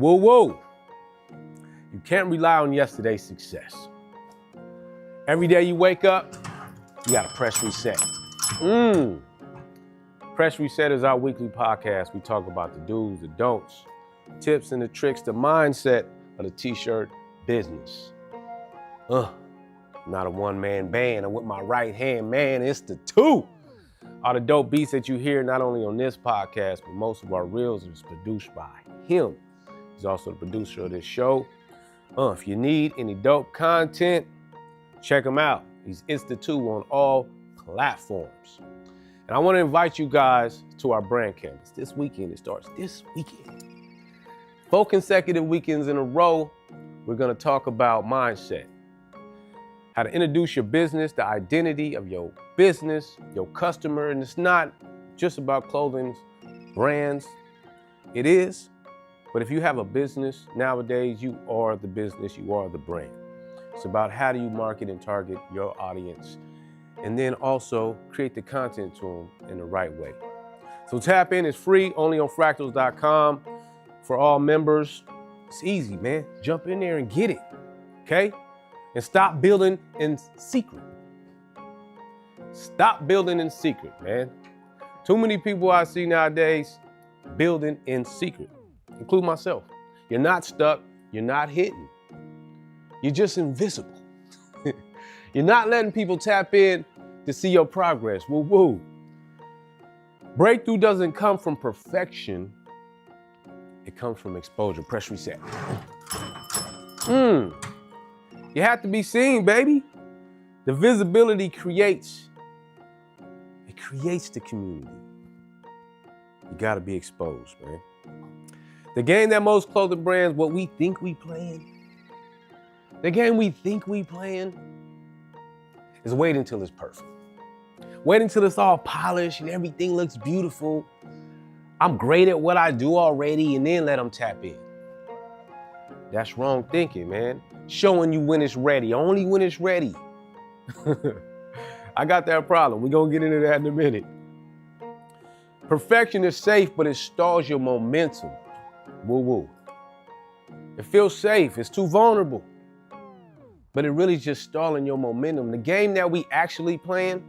Whoa, whoa. You can't rely on yesterday's success. Every day you wake up, you gotta press reset. Press Reset is our weekly podcast. We talk about the do's, the don'ts, tips and the tricks, the mindset of the t-shirt business. Not a one-man band. I'm with my right hand, man. It's the two. All the dope beats that you hear not only on this podcast, but most of our reels is produced by him. He's also the producer of this show. If you need any dope content, check him out. He's It's the Two on all platforms. And I want to invite you guys to our brand canvas. This weekend, it starts this weekend. 4 consecutive weekends in a row, we're going to talk about mindset. How to introduce your business, the identity of your business, your customer. And it's not just about clothing brands. It is. But if you have a business nowadays, you are the business, you are the brand. It's about how do you market and target your audience, and then also create the content to them in the right way. So tap in, it's free, only on fractals.com for all members. It's easy, man. Jump in there and get it, okay? And stop building in secret. Stop building in secret, man. Too many people I see nowadays building in secret, include myself. You're not stuck, you're not hidden. You're just invisible. You're not letting people tap in to see your progress. Woo woo. Breakthrough doesn't come from perfection. It comes from exposure. Press reset. You have to be seen, baby. The visibility creates the community. You gotta be exposed, man. The game that most clothing brands, what we think we playing, the game we think we playing is wait until it's perfect. Wait until it's all polished and everything looks beautiful. I'm great at what I do already, and then let them tap in. That's wrong thinking, man. Showing you when it's ready, only when it's ready. I got that problem. We're gonna get into that in a minute. Perfection is safe, but it stalls your momentum. Woo woo. It feels safe, it's too vulnerable. But it really just stalling your momentum. The game that we actually playing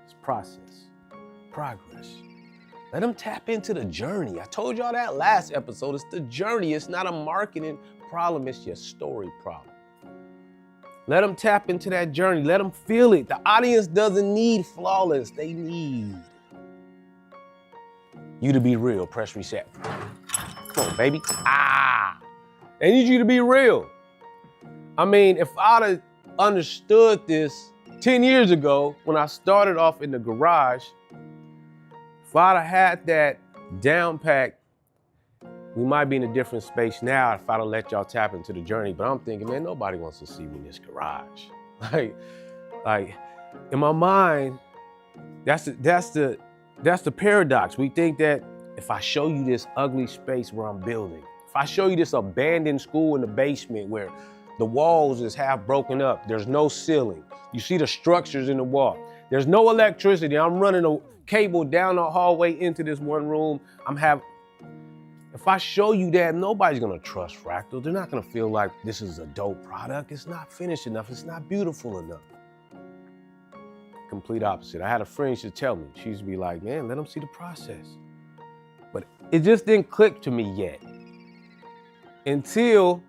is process, progress. Let them tap into the journey. I told y'all that last episode. It's the journey. It's not a marketing problem. It's your story problem. Let them tap into that journey. Let them feel it. The audience doesn't need flawless. They need you to be real. Press reset. Come on, baby. They need you to be real. I mean, if I'd have understood this 10 years ago when I started off in the garage, if I'd have had that down pack, we might be in a different space now if I'd have let y'all tap into the journey. But I'm thinking, man, nobody wants to see me in this garage. Like in my mind, that's the paradox. We think that if I show you this ugly space where I'm building, if I show you this abandoned school in the basement where the walls is half broken up, there's no ceiling, you see the structures in the wall, there's no electricity, I'm running a cable down the hallway into this one room, if I show you that, nobody's gonna trust Fractal. They're not gonna feel like this is a dope product. It's not finished enough, it's not beautiful enough. Complete opposite. I had a friend, she used to tell me, she used to be like, man, let them see the process. But it just didn't click to me yet. Until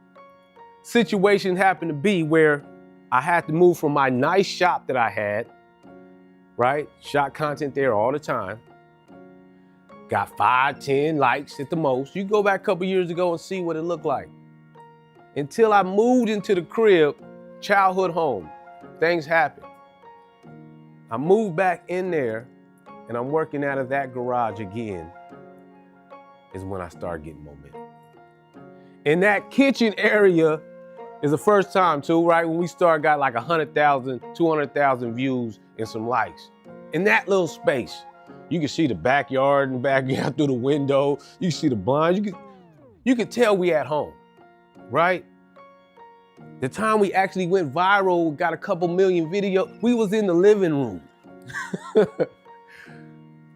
situation happened to be where I had to move from my nice shop that I had, right? Shot content there all the time. Got 5, 10 likes at the most. You go back a couple years ago and see what it looked like. Until I moved into the crib, childhood home, things happened. I moved back in there and I'm working out of that garage again, is when I started getting momentum. In that kitchen area is the first time too, right? When we started, got like 100,000, 200,000 views and some likes. In that little space, you can see the backyard and backyard through the window. You can see the blinds. You could tell we at home, right? The time we actually went viral, got a couple million videos, we was in the living room.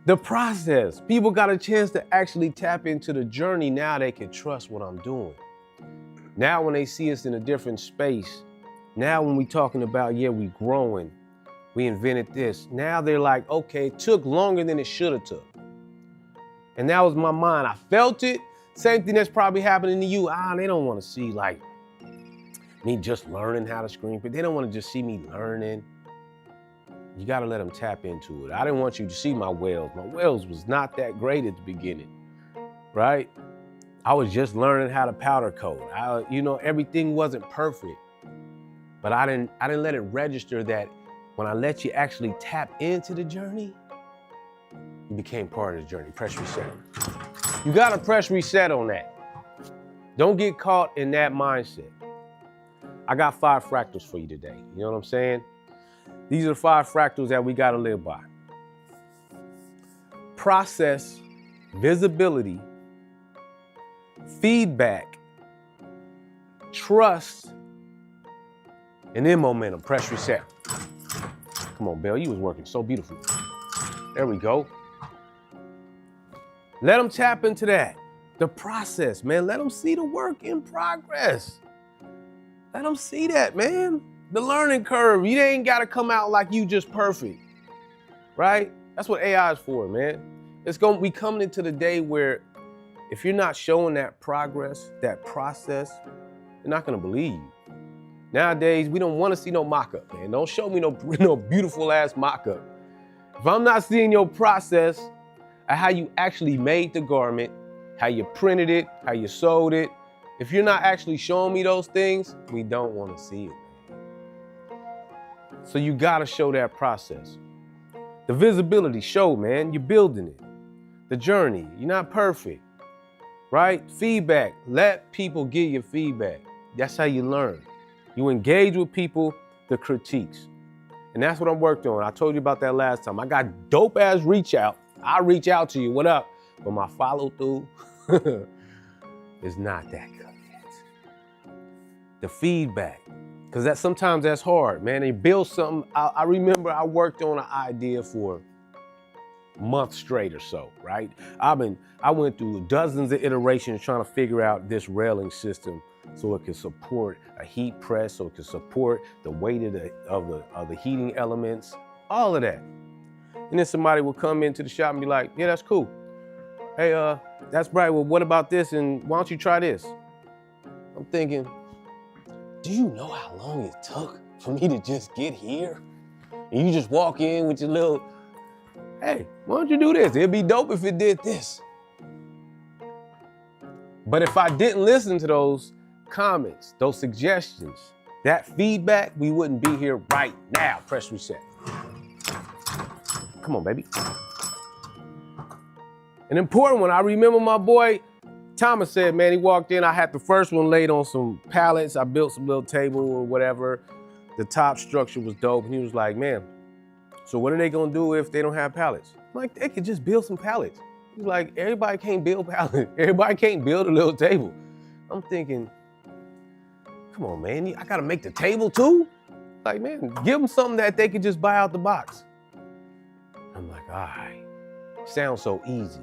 The process. People got a chance to actually tap into the journey. Now they can trust what I'm doing. Now when they see us in a different space, now when we talking about, yeah, we growing, we invented this. Now they're like, okay, it took longer than it should have took. And that was my mind. I felt it. Same thing that's probably happening to you. They don't want to see like me just learning how to screen print. They don't want to just see me learning. You got to let them tap into it. I didn't want you to see my wells. My wells was not that great at the beginning, right? I was just learning how to powder coat. Everything wasn't perfect, but I didn't let it register that when I let you actually tap into the journey, you became part of the journey. Press reset. You got to press reset on that. Don't get caught in that mindset. I got 5 fractals for you today. You know what I'm saying? These are the 5 fractals that we got to live by. Process, visibility, feedback, trust, and then momentum. Press reset. Come on, Bill, you was working so beautifully. There we go. Let them tap into that. The process, man. Let them see the work in progress. Let them see that, man. The learning curve. You ain't got to come out like you just perfect, right? That's what AI is for, man. We coming into the day where if you're not showing that progress, that process, they're not going to believe you. Nowadays, we don't want to see no mock-up, man. Don't show me no beautiful ass mock-up. If I'm not seeing your process of how you actually made the garment, how you printed it, how you sewed it, if you're not actually showing me those things, we don't want to see it. So you gotta show that process. The visibility, show, man, you're building it. The journey, you're not perfect, right? Feedback, let people give you feedback. That's how you learn. You engage with people, the critiques. And that's what I'm working on. I told you about that last time. I got dope ass reach out. I reach out to you, what up? But my follow through is not that good yet. The feedback. Because sometimes that's hard, man. They build something. I remember I worked on an idea for a month straight or so, right? I went through dozens of iterations trying to figure out this railing system so it could support a heat press, so it could support the weight of the heating elements, all of that. And then somebody would come into the shop and be like, yeah, that's cool. Hey, that's right. Well, what about this? And why don't you try this? I'm thinking, do you know how long it took for me to just get here? And you just walk in with your little, hey, why don't you do this? It'd be dope if it did this. But if I didn't listen to those comments, those suggestions, that feedback, we wouldn't be here right now. Press reset. Come on, baby. An important one, I remember my boy, Thomas said, man, he walked in, I had the first one laid on some pallets. I built some little table or whatever. The top structure was dope. And he was like, man, so what are they gonna do if they don't have pallets? I'm like, they could just build some pallets. He's like, everybody can't build pallets. Everybody can't build a little table. I'm thinking, come on, man, I gotta make the table too? Like, man, give them something that they could just buy out the box. I'm like, all right, sounds so easy.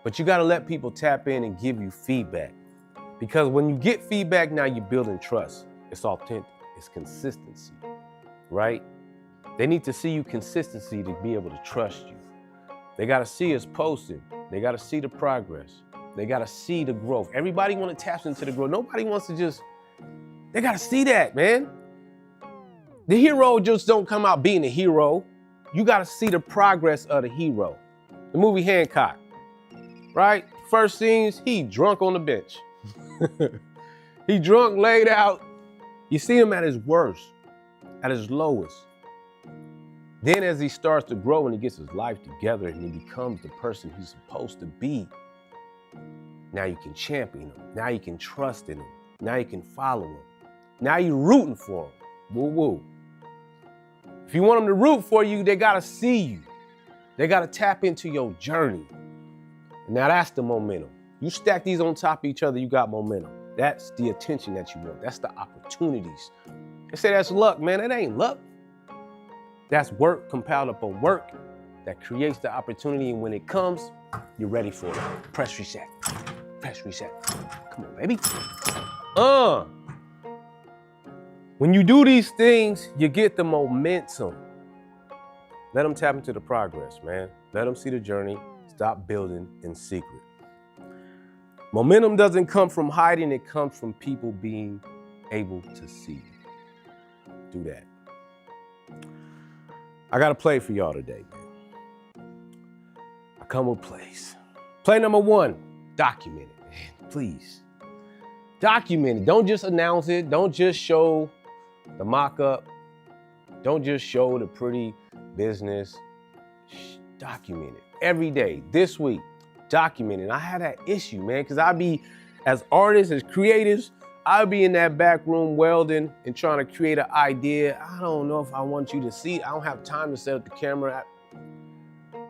But you gotta let people tap in and give you feedback. Because when you get feedback, now you're building trust. It's authentic, it's consistency, right? They need to see you consistency to be able to trust you. They gotta see us posting. They gotta see the progress. They gotta see the growth. Everybody wanna tap into the growth. Nobody wants to they gotta see that, man. The hero just don't come out being a hero. You gotta see the progress of the hero. The movie Hancock. Right? First scenes, he drunk on the bench. He drunk, laid out. You see him at his worst, at his lowest. Then as he starts to grow and he gets his life together and he becomes the person he's supposed to be, now you can champion him. Now you can trust in him. Now you can follow him. Now you're rooting for him. Woo woo. If you want them to root for you, they gotta see you. They gotta tap into your journey. Now that's the momentum. You stack these on top of each other, you got momentum. That's the attention that you want. That's the opportunities. They say that's luck, man. That ain't luck. That's work compiled upon work. that creates the opportunity, and when it comes, you're ready for it. Press reset. Press reset. Come on, baby. When you do these things, you get the momentum. Let them tap into the progress, man. Let them see the journey. Stop building in secret. Momentum doesn't come from hiding. It comes from people being able to see. Do that. I got a play for y'all today, man. I come with plays. Play number 1, document it, man. Please. Document it. Don't just announce it. Don't just show the mock-up. Don't just show the pretty business. Document it. Every day, this week, document it. I had that issue, man, because I be, as artists, as creatives, I'll be in that back room welding and trying to create an idea. I don't know if I want you to see. I don't have time to set up the camera.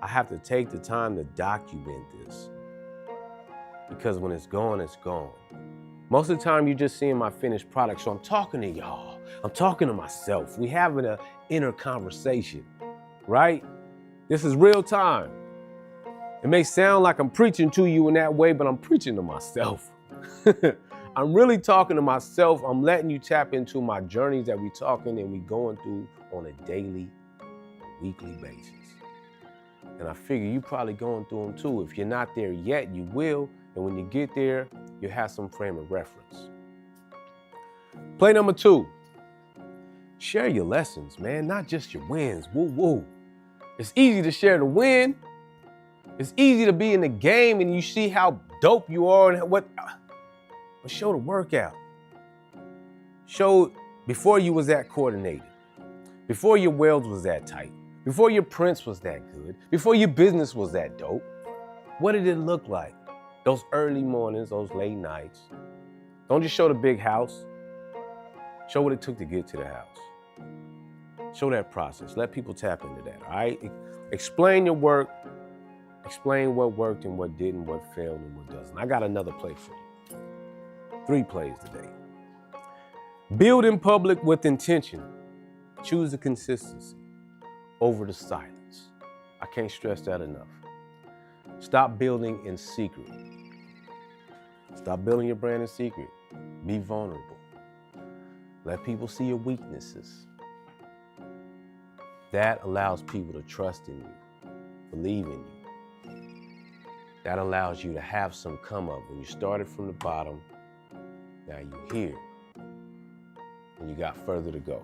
I have to take the time to document this, because when it's gone, it's gone. Most of the time, you're just seeing my finished product. So I'm talking to y'all. I'm talking to myself. We having an inner conversation, right? This is real time. It may sound like I'm preaching to you in that way, but I'm preaching to myself. I'm really talking to myself. I'm letting you tap into my journeys that we talking and we going through on a daily, weekly basis. And I figure you probably going through them too. If you're not there yet, you will. And when you get there, you have some frame of reference. Play number 2. Share your lessons, man, not just your wins. Woo, woo. It's easy to share the win. It's easy to be in the game and you see how dope you are and what. But show the workout. Show before you was that coordinated, before your welds was that tight, before your prints was that good, before your business was that dope. What did it look like? Those early mornings, those late nights. Don't just show the big house. Show what it took to get to the house. Show that process. Let people tap into that, all right? Explain your work. Explain what worked and what didn't, what failed and what doesn't. I got another play for you. 3 plays today. Build in public with intention. Choose the consistency over the silence. I can't stress that enough. Stop building in secret. Stop building your brand in secret. Be vulnerable. Let people see your weaknesses. That allows people to trust in you, believe in you. That allows you to have some come up. When you started from the bottom, now you're here, and you got further to go.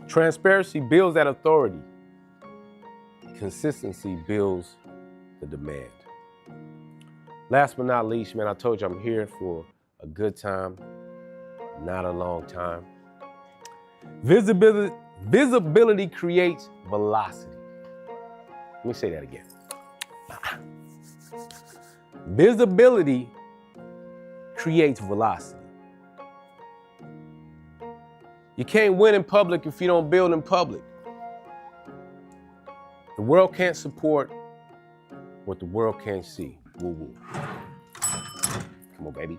Transparency builds that authority. Consistency builds the demand. Last but not least, man, I told you I'm here for a good time, not a long time. Visibility creates velocity. Let me say that again. Visibility creates velocity. You can't win in public if you don't build in public. The world can't support what the world can't see. Woo woo. Come on, baby.